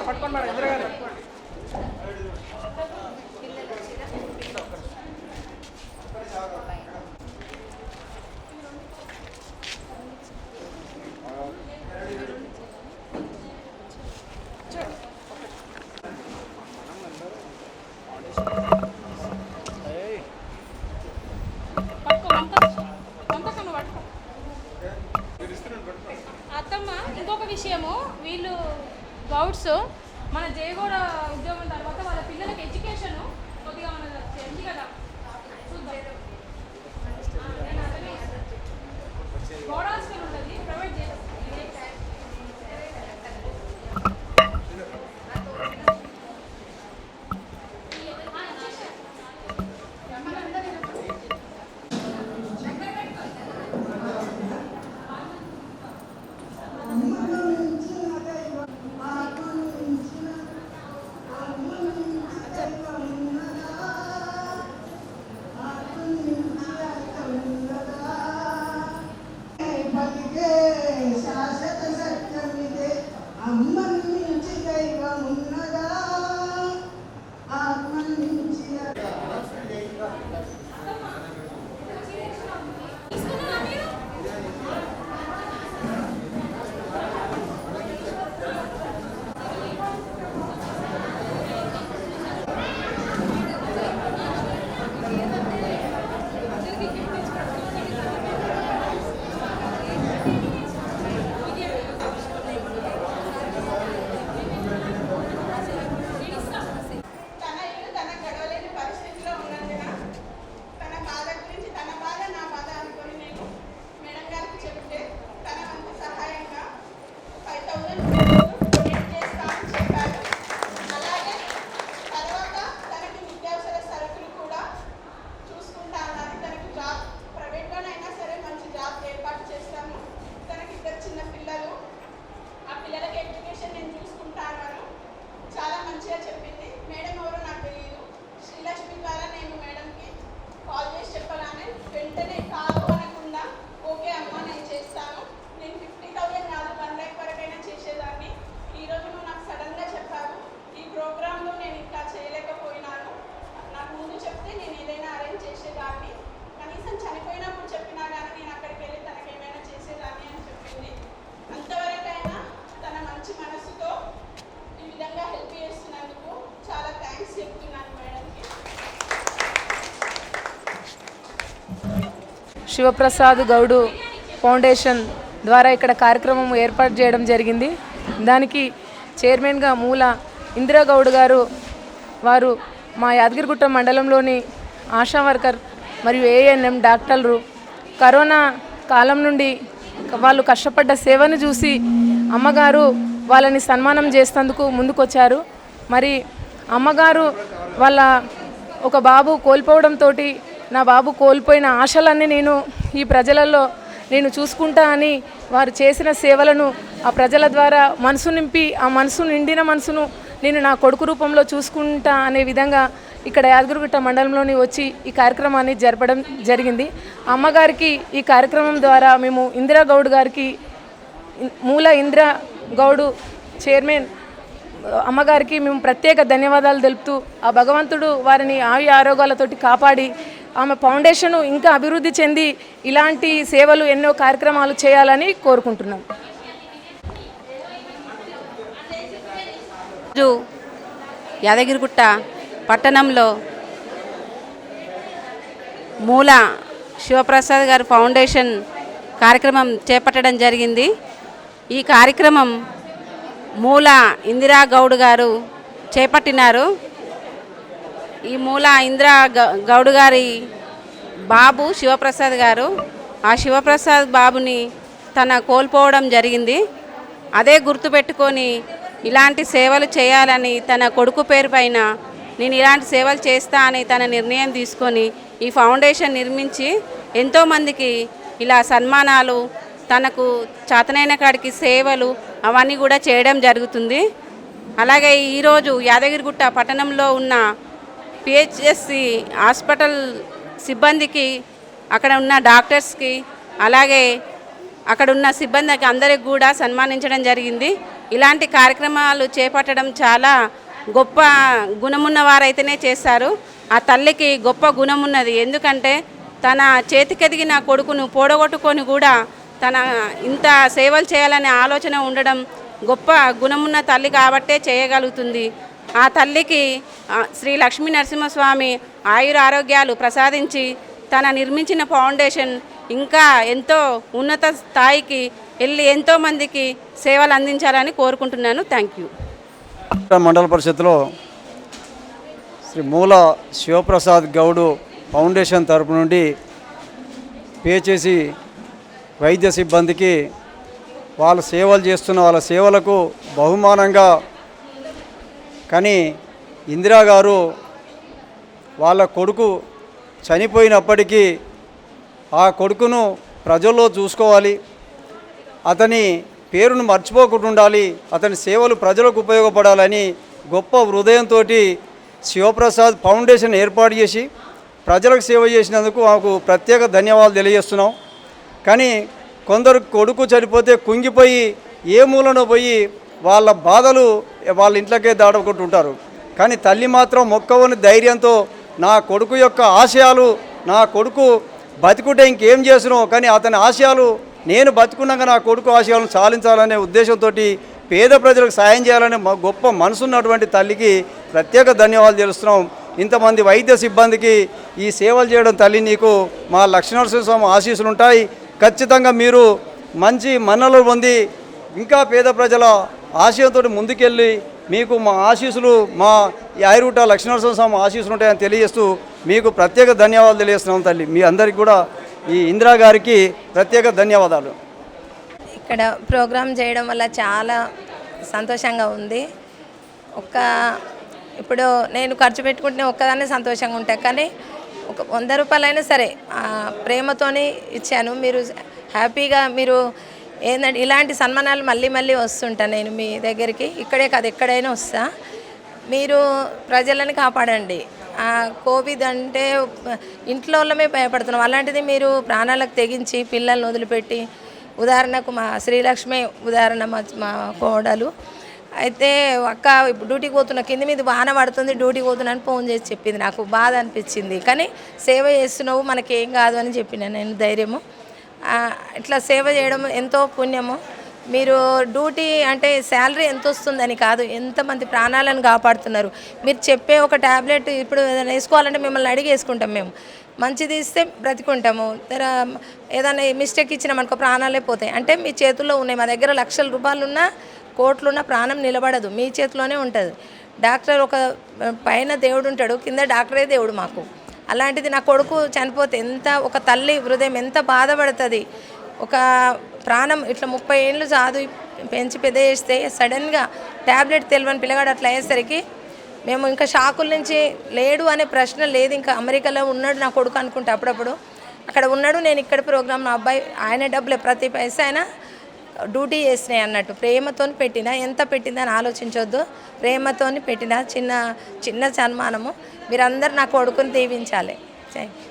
పట్టుకోండి మేడం, ఇందిరా గారు. అత్తమ్మ ఇంకొక విషయము, వీళ్ళు గౌడ్స్ మన జయగౌడ ఉద్యోగం తర్వాత వాళ్ళ పిల్లలకి ఎడ్యుకేషన్ కొద్దిగా మన ఉంది కదా చూద్దాం. గౌడ హాస్టల్ ఉంటుంది, ప్రొవైడ్ చేస్తాం. శివప్రసాద్ గౌడు ఫౌండేషన్ ద్వారా ఇక్కడ కార్యక్రమం ఏర్పాటు చేయడం జరిగింది. దానికి చైర్మన్గా మూల ఇందిరా గౌడ్ గారు వారు మా యాదగిరిగుట్ట మండలంలోని ఆశా వర్కర్ మరియు ఏఎన్ఎం డాక్టర్లు కరోనా కాలం నుండి వాళ్ళు కష్టపడ్డ సేవను చూసి అమ్మగారు వాళ్ళని సన్మానం చేసేందుకు ముందుకొచ్చారు. మరి అమ్మగారు వాళ్ళ ఒక బాబు కోల్పోవడంతో నా బాబు కోల్పోయిన ఆశలన్నీ నేను ఈ ప్రజలలో నేను చూసుకుంటా అని వారు చేసిన సేవలను ఆ ప్రజల ద్వారా మనసు నింపి ఆ మనసు నిండిన మనసును నేను నా కొడుకు రూపంలో చూసుకుంటా అనే విధంగా ఇక్కడ యాదగిరిగుట్ట మండలంలోని వచ్చి ఈ కార్యక్రమాన్ని జరపడం జరిగింది. అమ్మగారికి ఈ కార్యక్రమం ద్వారా మేము ఇందిరా గౌడ్ గారికి మూల ఇందిరా గౌడు చైర్మన్ అమ్మగారికి మేము ప్రత్యేక ధన్యవాదాలు తెలుపుతూ ఆ భగవంతుడు వారిని ఆయుర ఆరోగ్యాలతోటి కాపాడి ఆమె ఫౌండేషన్ ఇంకా అభివృద్ధి చెంది ఇలాంటి సేవలు ఎన్నో కార్యక్రమాలు చేయాలని కోరుకుంటున్నాం. యాదగిరిగుట్ట పట్టణంలో మూల శివప్రసాద్ గారి ఫౌండేషన్ కార్యక్రమం చేపట్టడం జరిగింది. ఈ కార్యక్రమం మూల ఇందిరా గౌడ్ గారు చేపట్టినారు. ఈ మూల ఇందిరా గౌడ్ గారి బాబు శివప్రసాద్ గారు ఆ శివప్రసాద్ బాబుని తన కోల్పోవడం జరిగింది. అదే గుర్తుపెట్టుకొని ఇలాంటి సేవలు చేయాలని తన కొడుకు పేరు పైన నేను ఇలాంటి సేవలు చేస్తా అని తన నిర్ణయం తీసుకొని ఈ ఫౌండేషన్ నిర్మించి ఎంతోమందికి ఇలా సన్మానాలు తనకు చేతనైన కాడికి సేవలు అవన్నీ కూడా చేయడం జరుగుతుంది. అలాగే ఈరోజు యాదగిరిగుట్ట పట్టణంలో ఉన్న పిహెచ్ఎస్సి హాస్పిటల్ సిబ్బందికి అక్కడ ఉన్న డాక్టర్స్కి అలాగే అక్కడున్న సిబ్బందికి అందరికి కూడా సన్మానించడం జరిగింది. ఇలాంటి కార్యక్రమాలు చేపట్టడం చాలా గొప్ప గుణమున్న వారైతేనే చేస్తారు. ఆ తల్లికి గొప్ప గుణం ఉన్నది. ఎందుకంటే తన చేతికెదిగిన కొడుకును పోడగొట్టుకొని కూడా తన ఇంత సేవలు చేయాలనే ఆలోచన ఉండడం గొప్ప గుణమున్న తల్లి కాబట్టే చేయగలుగుతుంది. ఆ తల్లికి శ్రీ లక్ష్మీ నరసింహస్వామి ఆయుర ఆరోగ్యాలు ప్రసాదించి తన నిర్మించిన ఫౌండేషన్ ఇంకా ఎంతో ఉన్నత స్థాయికి వెళ్ళి ఎంతోమందికి సేవలు అందించాలని కోరుకుంటున్నాను. Thank you. మండల పరిషత్లో శ్రీ మూల శివప్రసాద్ గౌడు ఫౌండేషన్ తరపు నుండి పే చేసి వైద్య సిబ్బందికి వాళ్ళ సేవలు చేస్తున్న వాళ్ళ సేవలకు బహుమానంగా కానీ ఇందిరా గారు వాళ్ళ కొడుకు చనిపోయినప్పటికీ ఆ కొడుకును ప్రజల్లో చూసుకోవాలి, అతని పేరును మర్చిపోకుండా ఉండాలి, అతని సేవలు ప్రజలకు ఉపయోగపడాలని గొప్ప హృదయంతో శివప్రసాద్ ఫౌండేషన్ ఏర్పాటు చేసి ప్రజలకు సేవ చేసినందుకు మాకు ప్రత్యేక ధన్యవాదాలు తెలియజేస్తున్నాం. కానీ కొందరు కొడుకు చనిపోతే కుంగిపోయి ఏ మూలనో పోయి వాళ్ళ బాధలు వాళ్ళ ఇంట్లోకే దాడుకుంటుంటారు. కానీ తల్లి మాత్రం మొక్కవని ధైర్యంతో నా కొడుకు యొక్క ఆశయాలు, నా కొడుకు బతికుంటే ఇంకేం చేసినో కానీ అతని ఆశయాలు నేను బతుకున్నాక నా కొడుకు ఆశయాలను సాధించాలనే ఉద్దేశంతో పేద ప్రజలకు సాయం చేయాలనే గొప్ప మనసున్నటువంటి తల్లికి ప్రత్యేక ధన్యవాదాలు తెలుస్తున్నాం. ఇంతమంది వైద్య సిబ్బందికి ఈ సేవలు చేయడం తల్లి నీకు మా లక్ష్మీనరసింహస్వామి ఆశీస్సులు ఉంటాయి. ఖచ్చితంగా మీరు మంచి మన్నలు పొంది ఇంకా పేద ప్రజల ఆశయంతో ముందుకెళ్ళి మీకు మా ఆశీస్సులు, మా యాయిరుట లక్ష్మీనరసింహస్వామి ఆశీస్సులు ఉంటాయని తెలియజేస్తూ మీకు ప్రత్యేక ధన్యవాదాలు తెలియజేస్తున్నాం తల్లి. మీ అందరికీ కూడా ఈ ఇందిరా గారికి ప్రత్యేక ధన్యవాదాలు. ఇక్కడ ప్రోగ్రాం చేయడం వల్ల చాలా సంతోషంగా ఉంది. ఇప్పుడు నేను ఖర్చు పెట్టుకుంటే ఒక్కదాన్నే సంతోషంగా ఉంటాను, కానీ ఒక 100 రూపాయలైనా సరే ప్రేమతోని ఇచ్చాను. మీరు హ్యాపీగా మీరు ఏంటంటే ఇలాంటి సన్మానాలు మళ్ళీ మళ్ళీ వస్తుంటాను నేను మీ దగ్గరికి. ఇక్కడే కాదు ఎక్కడైనా వస్తా. మీరు ప్రజలను కాపాడండి. కోవిడ్ అంటే ఇంట్లో వాళ్ళమే భయపడుతున్నాం, అలాంటిది మీరు ప్రాణాలకు తెగించి పిల్లల్ని వదిలిపెట్టి, ఉదాహరణకు మా శ్రీలక్ష్మి ఉదాహరణ, మా కోడలు అయితే అక్క డ్యూటీకి పోతున్నా, కింది మీద వాన పడుతుంది, డ్యూటీకి పోతున్నాను ఫోన్ చేసి చెప్పింది. నాకు బాధ అనిపించింది, కానీ సేవ చేస్తున్నావు మనకేం కాదు అని చెప్పిన నేను ధైర్యము. ఇట్లా సేవ చేయడం ఎంతో పుణ్యము. మీరు డ్యూటీ అంటే శాలరీ ఎంత వస్తుందని కాదు, ఎంతమంది ప్రాణాలను కాపాడుతున్నారు. మీరు చెప్పే ఒక ట్యాబ్లెట్ ఇప్పుడు ఏదైనా వేసుకోవాలంటే మిమ్మల్ని అడిగి వేసుకుంటాం. మేము మంచిది ఇస్తే బ్రతికుంటాము, ఏదైనా మిస్టేక్ ఇచ్చినామనుకో ప్రాణాలే పోతాయి. అంటే మీ చేతుల్లో ఉన్నాయి. మా దగ్గర లక్షల రూపాయలున్నా కోట్లున్న ప్రాణం నిలబడదు, మీ చేతిలోనే ఉంటుంది. డాక్టర్ ఒక పైన దేవుడు ఉంటాడు, కింద డాక్టరే దేవుడు మాకు. అలాంటిది నా కొడుకు చనిపోతే ఒక తల్లి హృదయం ఎంత బాధపడుతుంది. ఒక ప్రాణం ఇట్లా 30 ఏళ్ళు చదువు పెంచి పెద్ద చేస్తే సడన్గా ట్యాబ్లెట్ తెలియని పిల్లగాడు అట్లా అయ్యేసరికి మేము ఇంకా షాకుల నుంచి లేడు అనే ప్రశ్న లేదు. ఇంకా అమెరికాలో ఉన్నాడు నా కొడుకు అనుకుంటే అప్పుడప్పుడు అక్కడ ఉన్నాడు. నేను ఇక్కడ ప్రోగ్రామ్ నా అబ్బాయి ఆయన డబ్బులే ప్రతి పైసా ఆయన డ్యూటీ చేసినాయి అన్నట్టు. ప్రేమతో పెట్టినా ఎంత పెట్టిందని ఆలోచించొద్దు, ప్రేమతో పెట్టిన చిన్న చిన్న సన్మానము. మీరందరూ నా కొడుకుని దీవించాలి. Thank you.